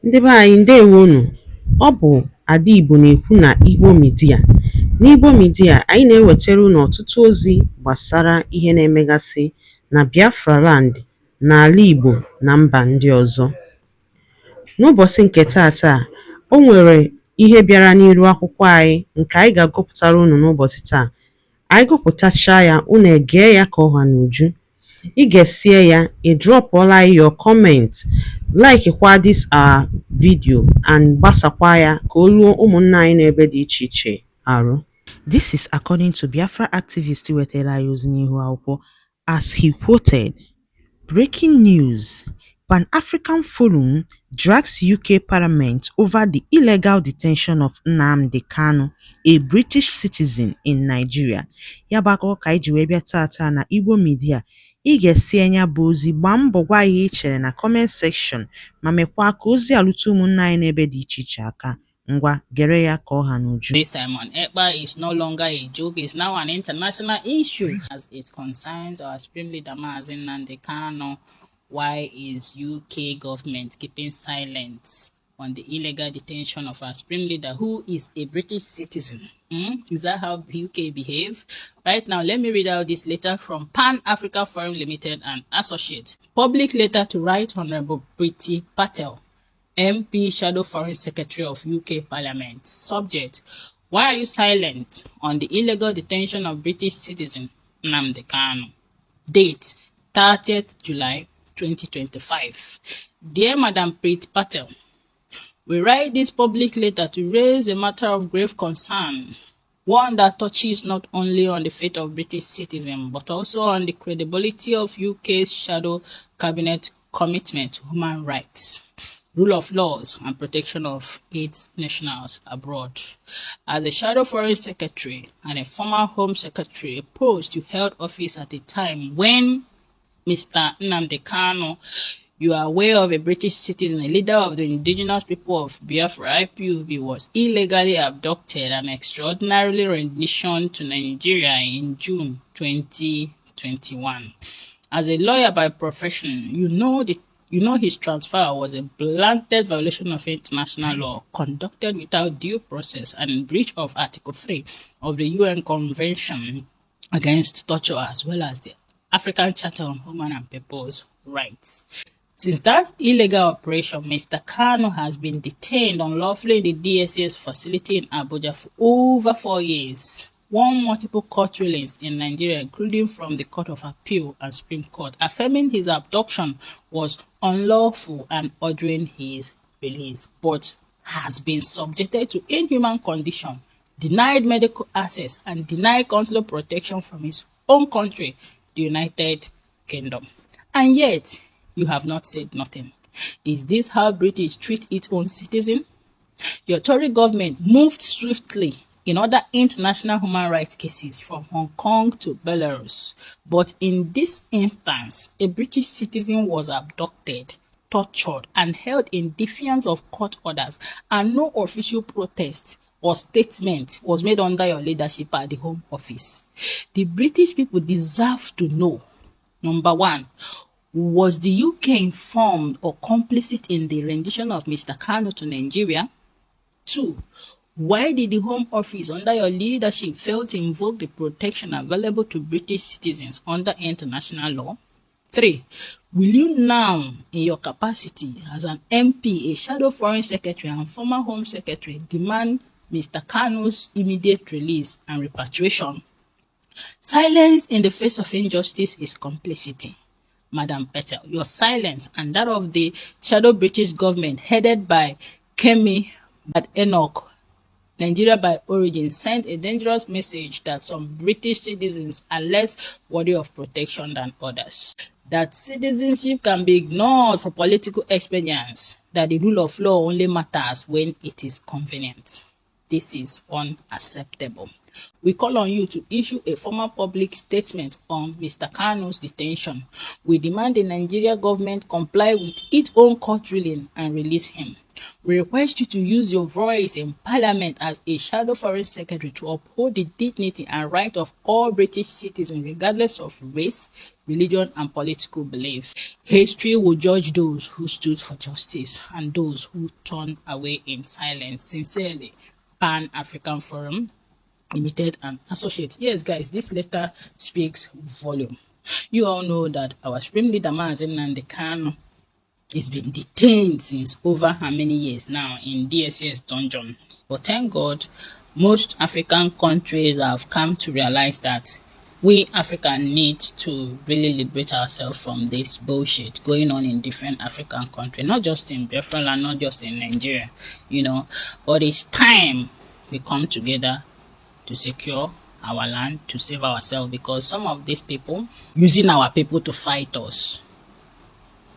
Ndị be anyị ndewonu. Ọ bụ Ada Igbo na-ekwu na Igbo Media. N'Igbo Media, anyị na-ewetara unu ọtụtụ ozi gbasara ihe na-emegasị na Biafra Land, n'ala Igbo na mba ndị ọzọ. N'ụbọchị nke taata, o nwere ihe bịara n'iru akwụkwọ anyị nke anyị ga-agụpụtara unu n'ụbọchị taa. Anyị gụpụtachaa ya, unu egee ya ka ọha n'uju. Ị ga-esie ya, ị drọpụọla your comment, like kwa this our video and gbasakwa ya ka o ruo ụmụnna anyị n'ebe dị iche iche arụ. This is according to Biafra activist wetara anyị ozi n'ihu akwụkwọ. As he quoted, breaking news: Pan-African Forum drags UK Parliament over the illegal detention of Nnamdi Kanu, a British citizen in Nigeria. Ya bụ akụkọ ka anyị ji wee bịa taata na Igbo Media. Ị ga-esi anya bụ ozi, gbaa mbọ gwa ihe ị chere na comment section ma mekwa ka ozi alụta ụmụnna anyị n'ebe dị iche iche aka. Ngwa gere ya ka ọha n'uju. This Simon Ekpa is no longer a joke, it's now an international issue as it concerns our supreme leader Nnamdi Kanu. Why is UK government keeping silence on the illegal detention of our supreme leader who is a British citizen? Is that how UK behave? Right now, let me read out this letter from Pan-African Forum Limited and Associates. Public letter to Right Honourable Priti Patel, MP, Shadow Foreign Secretary of UK Parliament. Subject: why are you silent on the illegal detention of British citizen Nnamdi Kanu? Date: 30th July 2025. Dear Madam Priti Patel, we write this public letter to raise a matter of grave concern, one that touches not only on the fate of British citizens but also on the credibility of UK's shadow cabinet commitment to human rights, rule of laws and protection of its nationals abroad. As a shadow foreign secretary and a former home secretary, a post you held office at a time when Mr. Nnamdi Kanu, you are aware of, a British citizen, a leader of the indigenous people of Biafra IPOB, was illegally abducted and extraordinarily renditioned to Nigeria in June 2021. As a lawyer by profession, you know his transfer was a blatant violation of international law, conducted without due process and in breach of Article 3 of the UN Convention Against Torture, as well as the African Charter on Human and People's Rights. Since that illegal operation, Mr. Kanu has been detained unlawfully in the DSS facility in Abuja for over 4 years. Won multiple court rulings in Nigeria, including from the Court of Appeal and Supreme Court, affirming his abduction was unlawful and ordering his release, but has been subjected to inhuman conditions, denied medical access, and denied consular protection from his own country, the United Kingdom. And yet, you have not said nothing. Is this how British treat its own citizen? Your Tory government moved swiftly in other international human rights cases from Hong Kong to Belarus. But in this instance, a British citizen was abducted, tortured, and held in defiance of court orders, and no official protest or statement was made under your leadership at the Home Office. The British people deserve to know, number one, was the UK informed or complicit in the rendition of Mr. Kanu to Nigeria? 2. Why did the Home Office under your leadership fail to invoke the protection available to British citizens under international law? 3. Will you now, in your capacity as an MP, a shadow foreign secretary and former Home Secretary, demand Mr. Kanu's immediate release and repatriation? Silence in the face of injustice is complicity. Madam Patel, your silence and that of the shadow British government headed by Kemi Enoch, Nigeria by origin, sent a dangerous message that some British citizens are less worthy of protection than others, that citizenship can be ignored for political expedience, that the rule of law only matters when it is convenient. This is unacceptable. We call on you to issue a formal public statement on Mr. Kanu's detention. We demand the Nigeria government comply with its own court ruling and release him. We request you to use your voice in Parliament as a shadow foreign secretary to uphold the dignity and right of all British citizens regardless of race, religion and political belief. History will judge those who stood for justice and those who turned away in silence. Sincerely, Pan-African Forum Limited and Associate. Yes, guys, this letter speaks volume. You all know that our Supreme Leader Nnamdi Kanu has been detained since over how many years now in DSS dungeon. But thank God, most African countries have come to realize that we Africa need to really liberate ourselves from this bullshit going on in different African countries, not just in Biafra, not just in Nigeria, but it's time we come together to secure our land, to save ourselves, because some of these people using our people to fight us,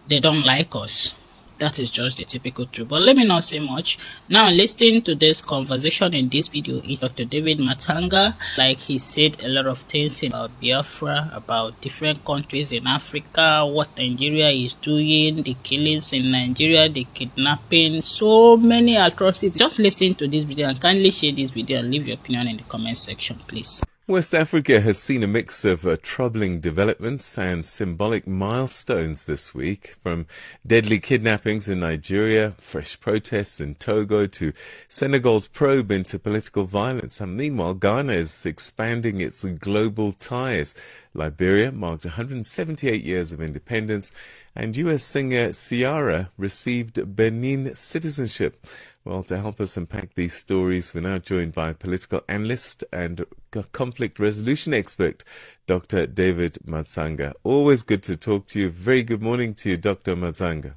they don't like us. That is just the typical truth. But let me not say much. Now, listening to this conversation in this video is Dr. David Matanga. Like, he said a lot of things about Biafra, about different countries in Africa, what Nigeria is doing, the killings in Nigeria, the kidnapping, so many atrocities. Just listen to this video and kindly share this video and leave your opinion in the comment section, please. West Africa has seen a mix of troubling developments and symbolic milestones this week, from deadly kidnappings in Nigeria, fresh protests in Togo, to Senegal's probe into political violence. And meanwhile, Ghana is expanding its global ties. Liberia marked 178 years of independence, and US singer Ciara received Benin citizenship. Well, to help us unpack these stories, we're now joined by political analyst and conflict resolution expert, Dr. David Matsanga. Always good to talk to you. Very good morning to you, Dr. Matsanga.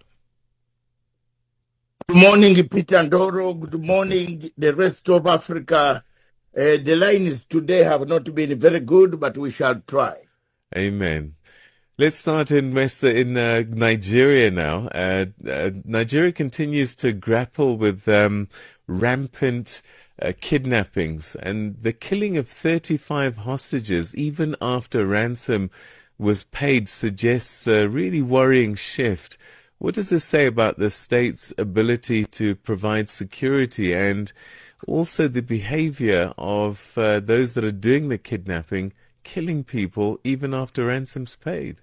Good morning, Peter Ndoro. Good morning, the rest of Africa. The lines today have not been very good, but we shall try. Amen. Let's start in Nigeria now. Nigeria continues to grapple with rampant kidnappings and the killing of 35 hostages even after ransom was paid suggests a really worrying shift. What does this say about the state's ability to provide security and also the behavior of those that are doing the kidnapping, killing people even after ransoms paid?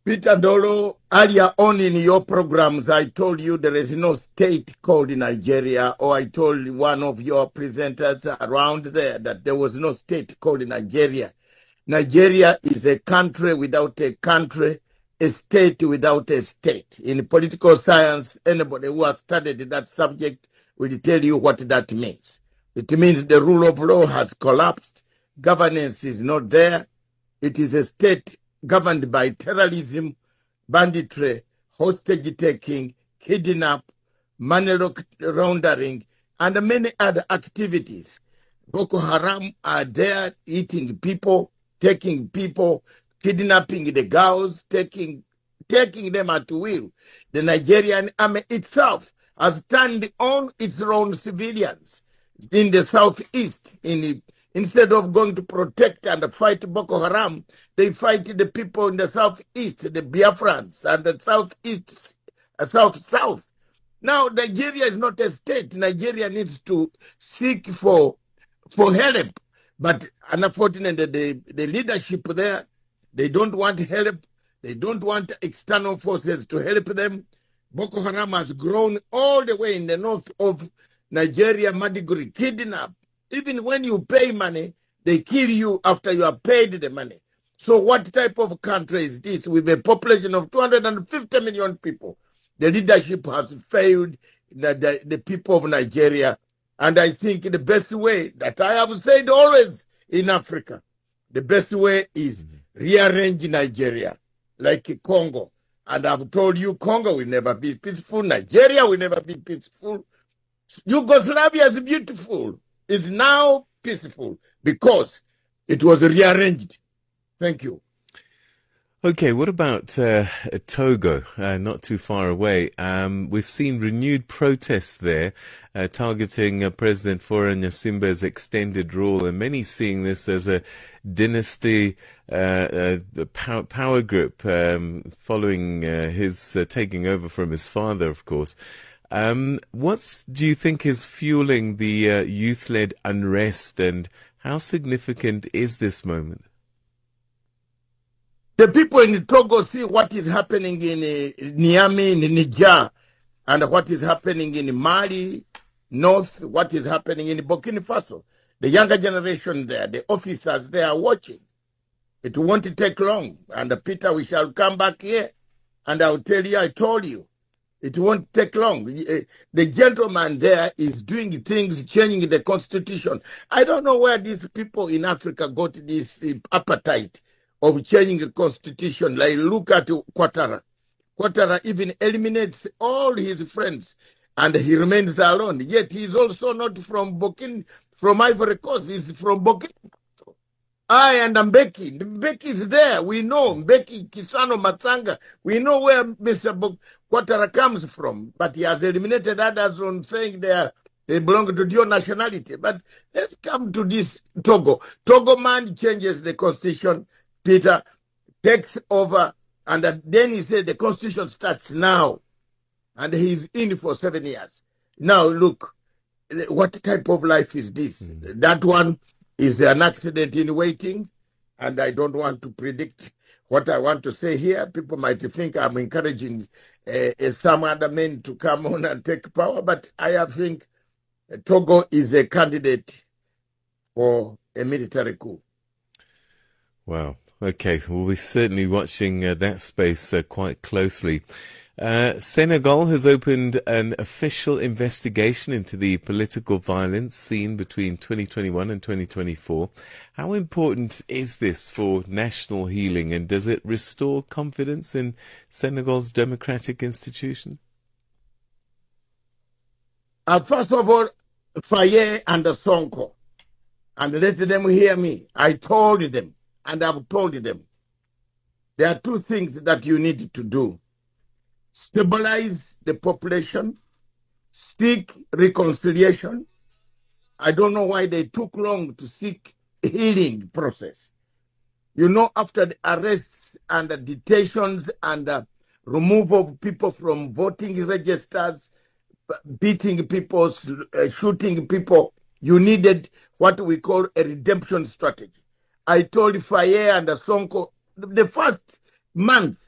Peter Ndolo, earlier on in your programs, I told you there is no state called Nigeria, or I told one of your presenters around there that there was no state called Nigeria. Nigeria is a country without a country, a state without a state. In political science, anybody who has studied that subject will tell you what that means. It means the rule of law has collapsed, governance is not there, it is a state governed by terrorism, banditry, hostage-taking, kidnap, money laundering, and many other activities. Boko Haram are there eating people, taking people, kidnapping the girls, taking them at will. The Nigerian army itself has turned on its own civilians in the southeast. Instead of going to protect and fight Boko Haram, they fight the people in the southeast, the Biafrans, and the southeast, south. Now, Nigeria is not a state. Nigeria needs to seek for help. But unfortunately, the leadership there, they don't want help. They don't want external forces to help them. Boko Haram has grown all the way in the north of Nigeria, Maiduguri, kidnap. Even when you pay money, they kill you after you have paid the money. So what type of country is this with a population of 250 million people? The leadership has failed the people of Nigeria. And I think the best way that I have said always in Africa, the best way is rearrange Nigeria like Congo. And I've told you Congo will never be peaceful. Nigeria will never be peaceful. Yugoslavia is beautiful. Is now peaceful because it was rearranged. Thank you. Okay, what about Togo, not too far away? We've seen renewed protests there targeting President Faure Gnassingbé's extended rule, and many seeing this as a dynasty power group following his taking over from his father, of course. What do you think is fueling the youth-led unrest, and how significant is this moment? The people in Togo see what is happening in Niamey, in Niger, and what is happening in Mali, North, what is happening in Burkina Faso. The younger generation there, the officers, they are watching. It won't take long. And Peter, we shall come back here, and I'll tell you, I told you, it won't take long. The gentleman there is doing things, changing the constitution. I don't know where these people in Africa got this appetite of changing the constitution. Like, look at Ouattara. Ouattara even eliminates all his friends, and he remains alone. Yet he is also not from Ivory Coast. He's from Burkina. I and Mbeki. Mbeki is there. We know Mbeki, Kisano, Matsanga. We know where Mr. Ouattara comes from. But he has eliminated others on saying they belong to dual nationality. But let's come to this Togo. Togo man changes the constitution. Peter takes over, and then he said the constitution starts now, and he's in for 7 years. Now look, what type of life is this? That one is an accident in waiting, and I don't want to predict what I want to say here. People might think I'm encouraging some other men to come on and take power, but I think Togo is a candidate for a military coup. Wow. Okay, we'll be certainly watching that space quite closely. Senegal has opened an official investigation into the political violence seen between 2021 and 2024. How important is this for national healing, and does it restore confidence in Senegal's democratic institution? First of all, Faye and Sonko, and let them hear me. I told them, and I've told them, there are two things that you need to do. Stabilize the population, seek reconciliation. I don't know why they took long to seek healing process. You know, after the arrests and the detentions and the removal of people from voting registers, beating people, shooting people, you needed what we call a redemption strategy. I told Faye and Sonko, the first month,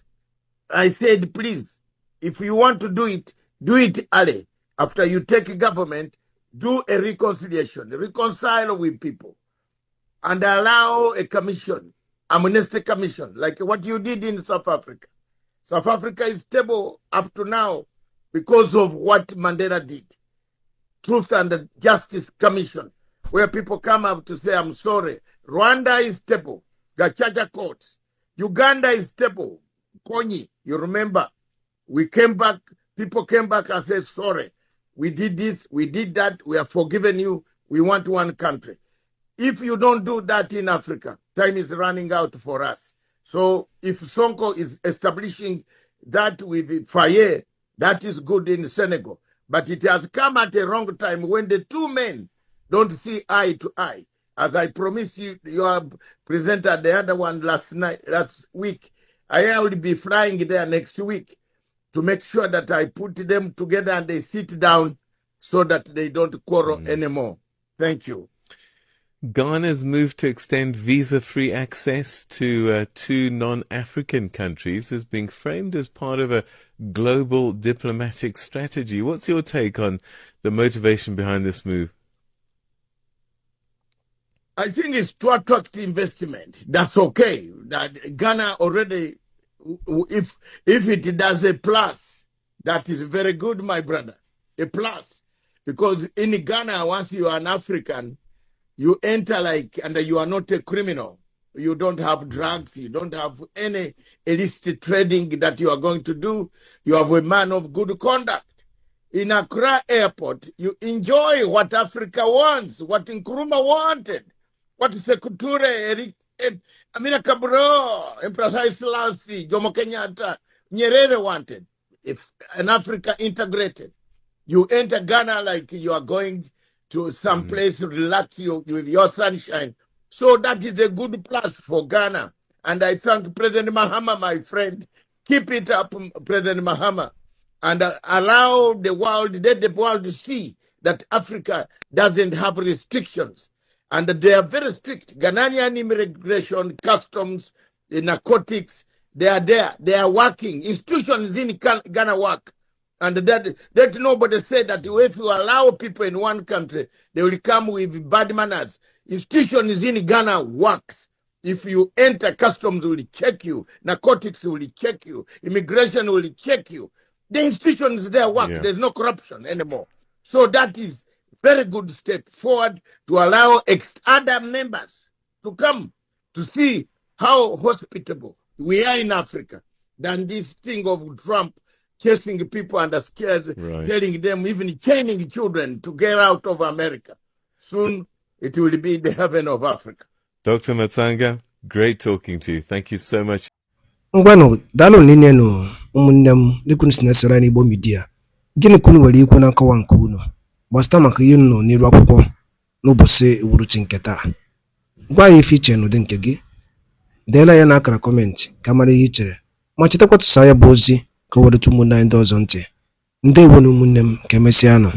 I said, please, if you want to do it early. After you take government, do a reconciliation, reconcile with people, and allow a commission, amnesty commission, like what you did in South Africa. South Africa is stable up to now because of what Mandela did. Truth and Justice Commission, where people come up to say, I'm sorry. Rwanda is stable. Gachacha courts. Uganda is stable. Konyi, you remember, we came back, people came back and said, sorry, we did this, we did that, we have forgiven you, we want one country. If you don't do that in Africa, time is running out for us. So if Sonko is establishing that with Faye, that is good in Senegal. But it has come at a wrong time when the two men don't see eye to eye. As I promised you, your presenter, the other one last week, I will be flying there next week to make sure that I put them together and they sit down so that they don't quarrel anymore. Thank you. Ghana's move to extend visa-free access to two non-African countries is being framed as part of a global diplomatic strategy. What's your take on the motivation behind this move? I think it's to attract investment. That's okay. That Ghana already, if it does a plus, that is very good, my brother. A plus. Because in Ghana, once you are an African, you enter and you are not a criminal. You don't have drugs. You don't have any illicit trading that you are going to do. You have a man of good conduct. In Accra Airport, you enjoy what Africa wants, what Nkrumah wanted, what Sekou Touré, Amina Kaburo, Emperor Haile Selassie, Jomo Kenyatta, Nyerere wanted. If an Africa integrated, you enter Ghana like you are going to some place to relax you with your sunshine. So that is a good plus for Ghana. And I thank President Mahama, my friend. Keep it up, President Mahama. And allow the world, let the world see that Africa doesn't have restrictions. And they are very strict. Ghanaian immigration, customs, narcotics, they are there. They are working. Institutions in Ghana work. And that nobody said that if you allow people in one country, they will come with bad manners. Institutions in Ghana works. If you enter, customs will check you, narcotics will check you, immigration will check you. The institutions there work. Yeah. There's no corruption anymore. So that is very good step forward to allow other members to come to see how hospitable we are in Africa than this thing of Trump chasing people and scared, telling them, even chaining children to get out of America. Soon it will be the heaven of Africa. Dr. Matsanga, great talking to you. Thank you so much. Ngwano, dalo nini no umunnem dikun sinesera ni Igbo media. Gịnị kunu nwere ikwu na nkọwa nke unu gbasata maka ihe unu n'iru akwụkwọ n'ụbọchị uhuruchi nke taa? Gwa ya ife iche n'ụdị nke gị, deela ya n'akara kọmentị ka mara ihe i chere, ma chetakwa tụsa ya bụ ozi ka o were tụ ụmụnne anyị ndị ọzọ ntị. Ndewo na ụmụnne m, ka emesịa nụ.